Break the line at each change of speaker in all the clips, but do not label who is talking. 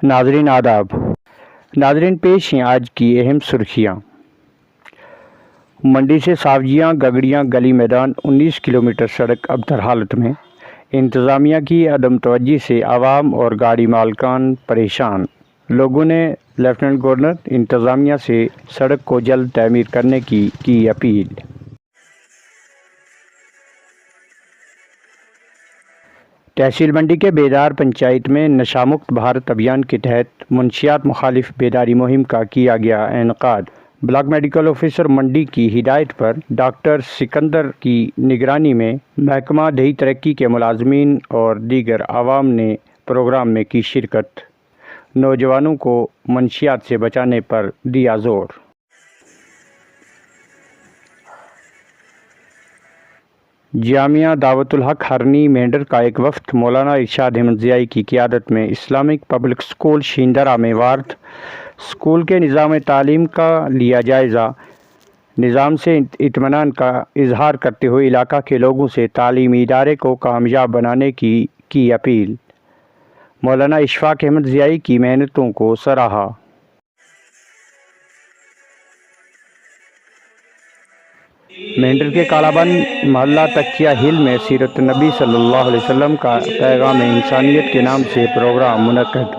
ناظرین آداب۔ ناظرین پیش ہیں آج کی اہم سرخیاں۔ منڈی سے ساوجیاں گگڑیاں گلی میدان 19 کلومیٹر سڑک ابتر حالت میں، انتظامیہ کی عدم توجہی سے عوام اور گاڑی مالکان پریشان۔ لوگوں نے لیفٹیننٹ گورنر انتظامیہ سے سڑک کو جلد تعمیر کرنے کی اپیل۔ تحصیل منڈی کے بیدار پنچایت میں نشہ مکت بھارت ابھیان کے تحت منشیات مخالف بیداری مہم کا کیا گیا انعقاد۔ بلاک میڈیکل آفیسر منڈی کی ہدایت پر ڈاکٹر سکندر کی نگرانی میں محکمہ دیہی ترقی کے ملازمین اور دیگر عوام نے پروگرام میں کی شرکت۔ نوجوانوں کو منشیات سے بچانے پر دیا زور۔ جامعہ دعوت الحق ہرنی مینڈر کا ایک وفد مولانا ارشاد احمد ضیائی کی قیادت میں اسلامک پبلک اسکول شیندرہ میں وارد۔ اسکول کے نظام تعلیم کا لیا جائزہ۔ نظام سے اطمینان کا اظہار کرتے ہوئے علاقہ کے لوگوں سے تعلیمی ادارے کو کامیاب بنانے کی اپیل۔ مولانا اشفاق احمد ضیائی کی محنتوں کو سراہا۔ مینڈر کے کالابن محلہ تکیہ ہل میں سیرت نبی صلی اللہ علیہ وسلم کا پیغام انسانیت کے نام سے پروگرام منعقد۔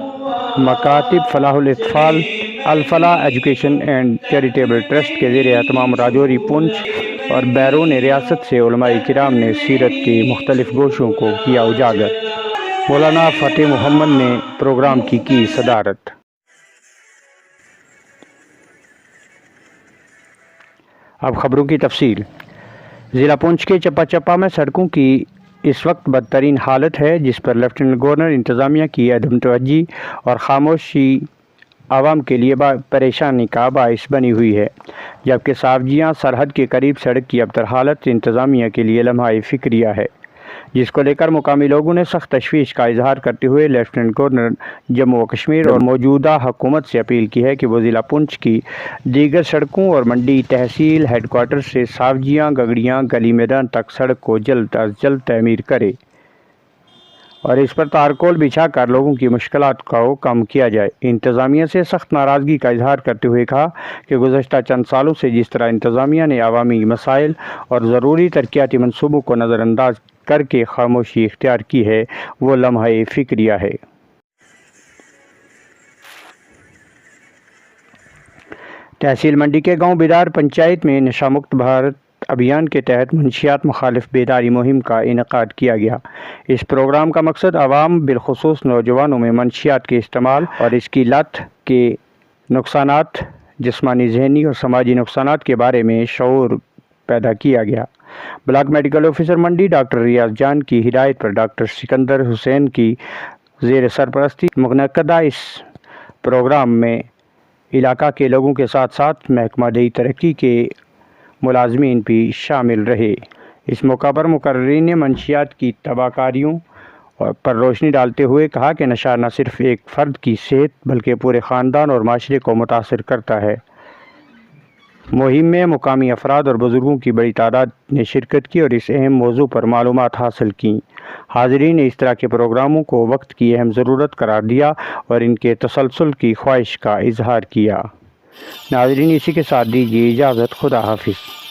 مکاتب فلاح الاطفال الفلاح ایجوکیشن اینڈ چیریٹیبل ٹرسٹ کے زیر اہتمام راجوری پونچھ اور بیرون ریاست سے علماء کرام نے سیرت کے مختلف گوشوں کو کیا اجاگر۔ مولانا فتح محمد نے پروگرام کی صدارت۔ اب خبروں کی تفصیل۔ ضلع پونچھ کے چپا چپا میں سڑکوں کی اس وقت بدترین حالت ہے، جس پر لیفٹیننٹ گورنر انتظامیہ کی عدم توجہی اور خاموشی عوام کے لیے پریشانی کا باعث بنی ہوئی ہے، جبکہ ساوجیاں سرحد کے قریب سڑک کی ابتر حالت انتظامیہ کے لیے لمحہ فکریہ ہے، جس کو لے کر مقامی لوگوں نے سخت تشویش کا اظہار کرتے ہوئے لیفٹیننٹ گورنر جموں و کشمیر اور موجودہ حکومت سے اپیل کی ہے کہ وہ ضلع پونچھ کی دیگر سڑکوں اور منڈی تحصیل ہیڈ کوارٹر سے ساوجیاں گگڑیاں گلی میدان تک سڑک کو جلد از جلد تعمیر کرے اور اس پر تارکول بچھا کر لوگوں کی مشکلات کو کم کیا جائے۔ انتظامیہ سے سخت ناراضگی کا اظہار کرتے ہوئے کہا کہ گزشتہ چند سالوں سے جس طرح انتظامیہ نے عوامی مسائل اور ضروری ترقیاتی منصوبوں کو نظر انداز کر کے خاموشی اختیار کی ہے، وہ لمحہ فکریہ ہے۔ تحصیل منڈی کے گاؤں بیدار پنچایت میں نشہ مکت بھارت ابھیان کے تحت منشیات مخالف بیداری مہم کا انعقاد کیا گیا۔ اس پروگرام کا مقصد عوام بالخصوص نوجوانوں میں منشیات کے استعمال اور اس کی لت کے نقصانات، جسمانی، ذہنی اور سماجی نقصانات کے بارے میں شعور پیدا کیا گیا۔ بلاک میڈیکل آفیسر منڈی ڈاکٹر ریاض جان کی ہدایت پر ڈاکٹر سکندر حسین کی زیر سرپرستی منعقدہ اس پروگرام میں علاقہ کے لوگوں کے ساتھ ساتھ محکمہ دیہی ترقی کے ملازمین بھی شامل رہے۔ اس موقع پر مقررین نے منشیات کی تباہ کاریوں پر روشنی ڈالتے ہوئے کہا کہ نشہ نہ صرف ایک فرد کی صحت بلکہ پورے خاندان اور معاشرے کو متاثر کرتا ہے۔ مہم میں مقامی افراد اور بزرگوں کی بڑی تعداد نے شرکت کی اور اس اہم موضوع پر معلومات حاصل کیں۔ حاضرین نے اس طرح کے پروگراموں کو وقت کی اہم ضرورت قرار دیا اور ان کے تسلسل کی خواہش کا اظہار کیا۔ ناظرین، اسی کے ساتھ دیجیے اجازت۔ خدا حافظ۔